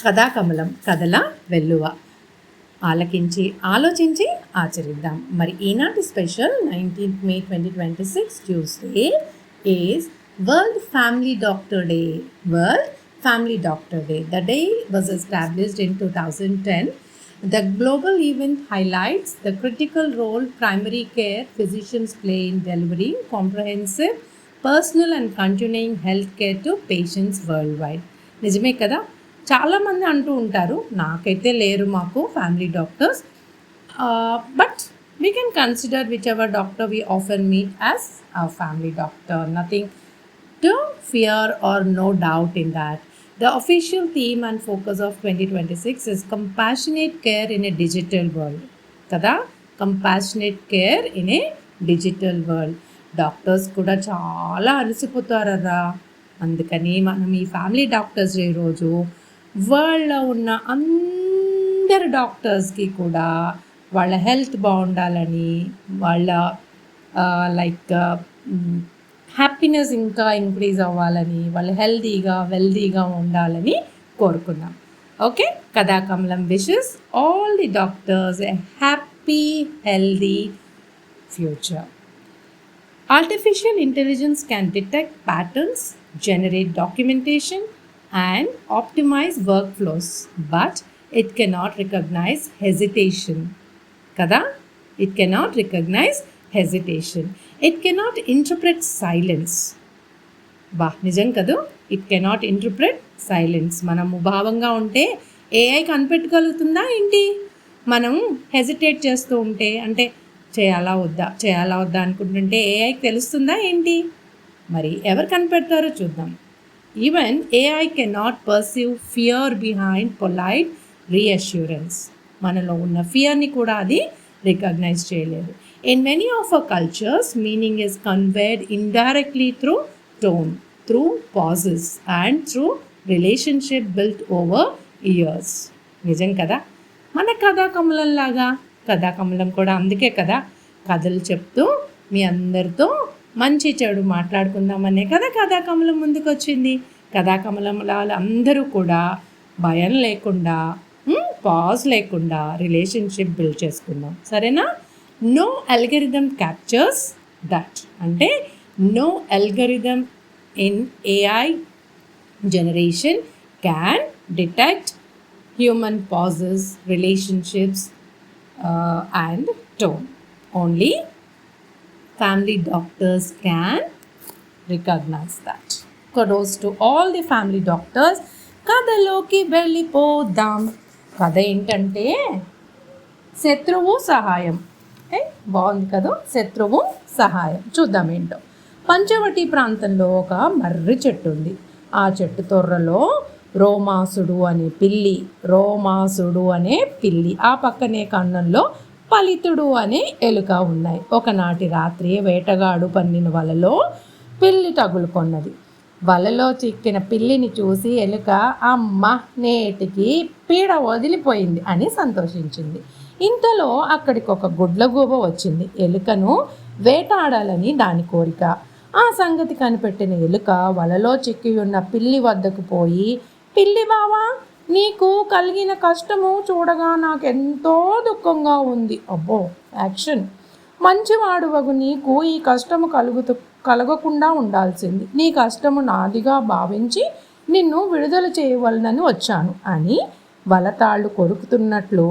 కథాకమలం కథల వెల్లువ. ఆలకించి ఆలోచించి ఆచరిద్దాం. మరి ఈనాటి special 19th May 2026 Tuesday is world family doctor day. World family doctor day. The day was established in 2010. The global event highlights the critical role primary care physicians play in delivering comprehensive, personal and continuing health care to patients worldwide. నిజమే కదా, చాలామంది అంటూ ఉంటారు, నాకైతే లేరు మాకు family doctors, but we can consider whichever doctor we often meet as our family doctor. Nothing to fear or no doubt in that. The official theme and focus of 2026 is compassionate care in a digital world. కదా, compassionate care in a digital world. Doctors కూడా చాలా అలసిపోతారా, అందుకని మనం ఈ family doctors day రోజు వరల్డ్లో ఉన్న అందరు డాక్టర్స్కి కూడా వాళ్ళ హెల్త్ బాగుండాలని, వాళ్ళ హ్యాపీనెస్ ఇంకా ఇంక్రీజ్ అవ్వాలని, వాళ్ళు హెల్తీగా వెల్తీగా ఉండాలని కోరుకున్నాం. Okay, Kathakamalam wishes all the doctors a happy healthy future. Artificial intelligence can detect patterns, generate documentation and optimize workflows, but it cannot recognize hesitation. Kada? It cannot recognize hesitation. It cannot interpret silence. నిజం కదూ, it cannot interpret silence. మనం ముభావంగా ఉంటే AI కనిపెట్టగలుగుతుందా ఏంటి? మనం hesitate చేస్తూ ఉంటే, అంటే చేయాలా వద్దా అనుకుంటుంటే ఏఐకి తెలుస్తుందా ఏంటి? మరి ఎవరు కనిపెడతారో చూద్దాం. Even AI cannot perceive fear behind polite reassurance. మనలో ఉన్న ఫియర్ని కూడా అది రికగ్నైజ్ చేయలేదు. In many of our cultures, meaning is conveyed indirectly through tone, through pauses and through relationship built over years. నిజం కదా, మన కథాకమలంలాగా. కథాకమలం కూడా అందుకే కదా కథలు చెప్తూ మీ అందరితో మంచి చెడు మాట్లాడుకుందామనే కదా కథాకమలం ముందుకు వచ్చింది. కథాకమలం అందరూ కూడా భయం లేకుండా, పాజ్ లేకుండా రిలేషన్షిప్ బిల్డ్ చేసుకుందాం, సరేనా? No algorithm captures that. అంటే no algorithm in AI generation can detect human pauses, relationships and tone. Only family doctors can recognize that. Kudos to all the family doctors. కథలోకి వెళ్ళిపోదాం. కథ ఏంటంటే శత్రువు సహాయం. బాగుంది కదా, శత్రువు సహాయం. చూద్దాం ఏంటో. పంచవటి ప్రాంతంలో ఒక మర్రి చెట్టు ఉంది. ఆ చెట్టు తొర్రలో రోమాసుడు అనే పిల్లి, ఆ పక్కనే కన్నంలో పలితుడు అనే ఎలుక ఉన్నాయి. ఒకనాటి రాత్రి వేటగాడు పన్నిన వలలో పిల్లి తగులుకొన్నది. వలలో చిక్కిన పిల్లిని చూసి ఎలుక, అమ్మ నేటికి పీడ వదిలిపోయింది అని సంతోషించింది. ఇంతలో అక్కడికి ఒక గుడ్లగూబ వచ్చింది. ఎలుకను వేటాడాలని దాని కోరిక. ఆ సంగతి కనిపెట్టిన ఎలుక వలలో చిక్కి ఉన్న పిల్లి వద్దకు పోయి, పిల్లి బావా, నీకు కలిగిన కష్టము చూడగా నాకెంతో దుఃఖంగా ఉంది. అబ్బో, యాక్షన్. మంచివాడువగు నీకు ఈ కష్టము కలగకుండా ఉండాల్సింది. నీ కష్టము నాదిగా భావించి నిన్ను విడుదల చేయవలనని వచ్చాను అని వలతాళ్ళు కొరుకుతున్నట్లు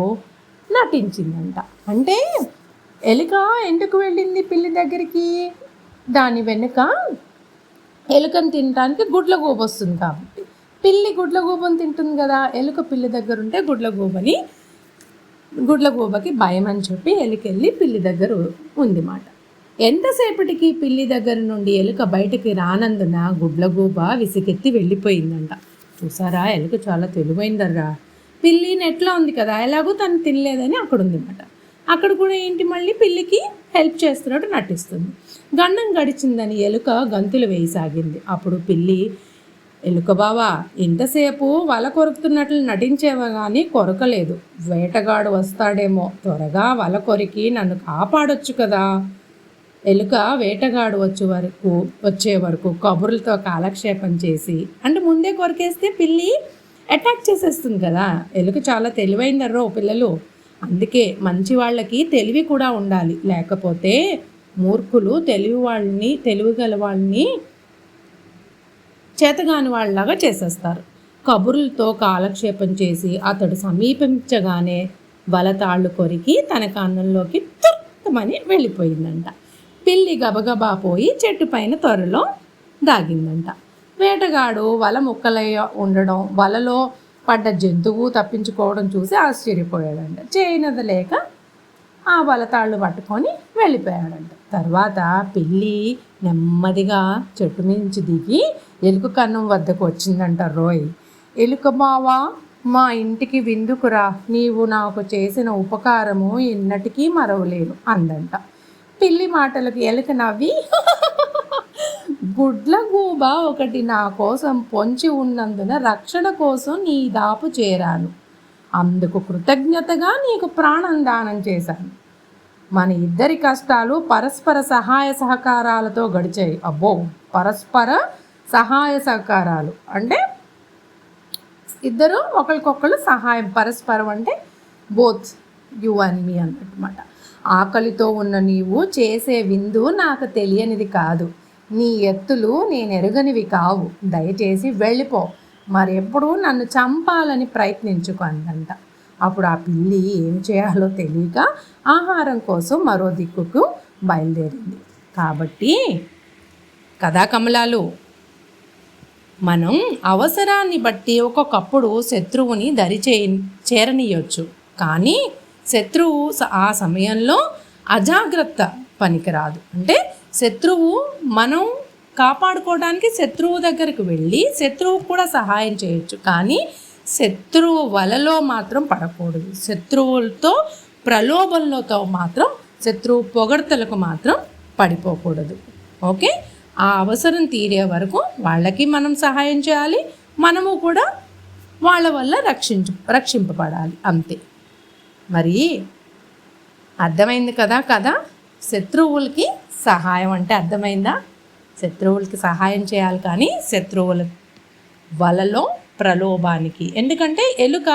నటించిందంట. అంటే ఎలుక ఎందుకు వెళ్ళింది పిల్లి దగ్గరికి? దాని వెనుక ఎలుకను తినడానికి గుడ్లగూబ వస్తుంది కాబట్టి. పిల్లి గుడ్లగూబను తింటుంది కదా, ఎలుక పిల్లి దగ్గర ఉంటే గుడ్లగూబకి భయం అని చెప్పి ఎలుకెళ్ళి పిల్లి దగ్గర ఉంది మాట. ఎంతసేపటికి పిల్లి దగ్గర నుండి ఎలుక బయటకి రానందున గుడ్లగూబ విసిగెత్తి వెళ్ళిపోయిందంట. చూసారా, ఎలుక చాలా తెలివైందర్రా. పిల్లి నెట్లో ఉంది కదా, ఎలాగో తను తినలేదని అక్కడ ఉందన్నమాట. అక్కడ కూడా ఏంటి, మళ్ళీ పిల్లికి హెల్ప్ చేస్తున్నట్టు నటిస్తుంది. గండం గడిచిందని ఎలుక గంతులు వేయసాగింది. అప్పుడు పిల్లి, ఎలుక బావా, ఇంతసేపు వల కొరుకుతున్నట్లు నటించేవా కానీ కొరకలేదు. వేటగాడు వస్తాడేమో, త్వరగా వల కొరికి నన్ను కాపాడొచ్చు కదా. ఎలుక వేటగాడు వచ్చే వరకు కబుర్లతో కాలక్షేపం చేసి, అంటే ముందే కొరికేస్తే పిల్లి అటాక్ చేసేస్తుంది కదా. ఎలుక చాలా తెలివైందర్రో పిల్లలు. అందుకే మంచి వాళ్ళకి తెలివి కూడా ఉండాలి, లేకపోతే మూర్ఖులు తెలివి గల వాళ్ళని చేతగాని వాళ్ళలాగా చేసేస్తారు. కబుర్లతో కాలక్షేపం చేసి అతడు సమీపించగానే వలతాళ్ళు కొరికి తన కన్నంలోకి తుర్తమని వెళ్ళిపోయిందంట. పిల్లి గబగబా పోయి చెట్టు పైన త్వరలో దాగిందంట. వేటగాడు వల ముక్కలయ్య ఉండడం, వలలో పడ్డ జంతువు తప్పించుకోవడం చూసి ఆశ్చర్యపోయాడంట. చేయనదలేక ఆ వలతాళ్ళు పట్టుకొని వెళ్ళిపోయాడంట. తర్వాత పిల్లి నెమ్మదిగా చెట్టు నుంచి దిగి ఎలుక కన్నం వద్దకు వచ్చిందంట. రోయ్, ఎలుక బావా, మా ఇంటికి విందుకురా, నీవు నాకు చేసిన ఉపకారము ఎన్నటికీ మరవలేను అందంట. పిల్లి మాటలకు ఎలుక నవ్వి, గుడ్ల గూబ ఒకటి నా కోసం పొంచి ఉన్నందున రక్షణ కోసం నీ దాపు చేరాను. అందుకు కృతజ్ఞతగా నీకు ప్రాణం దానం చేశాను. మన ఇద్దరి కష్టాలు పరస్పర సహాయ సహకారాలతో గడిచాయి. అబ్బో, పరస్పర సహాయ సహకారాలు అంటే ఇద్దరు ఒకరికొకరు సహాయం, పరస్పరం అంటే బోత్ యు అండ్ మీ అన్నమాట. ఆకలితో ఉన్న నీవు చేసే విందు నాకు తెలియనిది కాదు, నీ ఎత్తులు నేను ఎరుగనివి కావు. దయచేసి వెళ్ళిపో, మరెప్పుడు నన్ను చంపాలని ప్రయత్నించుకో అందంట. అప్పుడు ఆ పిల్లి ఏం చేయాలో తెలియక ఆహారం కోసం మరో దిక్కుకు బయలుదేరింది. కాబట్టి కథా కమలాలు, మనం అవసరాన్ని బట్టి ఒక్కొక్కప్పుడు శత్రువుని చేరనీయొచ్చు, కానీ శత్రువు ఆ సమయంలో అజాగ్రత్త పనికిరాదు. అంటే శత్రువు మనం కాపాడుకోవడానికి శత్రువు దగ్గరికి వెళ్ళి శత్రువు కూడా సహాయం చేయొచ్చు, కానీ శత్రువు వలలో మాత్రం పడకూడదు. శత్రువులతో ప్రలోభంలోతో మాత్రం, శత్రువు పొగడ్తలకు మాత్రం పడిపోకూడదు. ఓకే, ఆ అవసరం తీరే వరకు వాళ్ళకి మనం సహాయం చేయాలి, మనము కూడా వాళ్ళ వల్ల రక్షింపబడాలి, అంతే. మరి అర్థమైంది కదా. శత్రువులకి సహాయం అంటే అర్థమైందా? శత్రువులకి సహాయం చేయాలి, కానీ శత్రువుల వలలో ప్రలోభానికి. ఎందుకంటే ఎలుక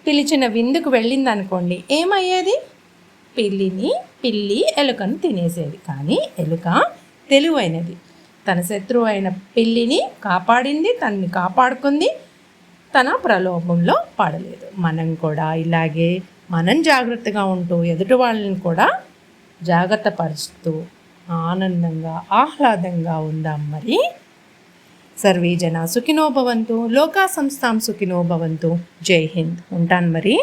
పిలిచిన విందుకు వెళ్ళింది అనుకోండి, ఏమయ్యేది? పిల్లి ఎలుకను తినేసేది. కానీ ఎలుక తెలివైనది, తన శత్రువు అయిన పిల్లిని కాపాడింది, తనని కాపాడుకుంది, తన ప్రలోభంలో పడలేదు. మనం కూడా ఇలాగే మనం జాగ్రత్తగా ఉంటూ ఎదుటి వాళ్ళని కూడా జాగ్రత్త పరుస్తూ ఆనందంగా ఆహ్లాదంగా ఉందాం. మరి సర్వే జన సుఖినో భవంతు, లోకా సంస్థాం సుఖినో భవంతు. జై హింద్. ఉంటాను మరి.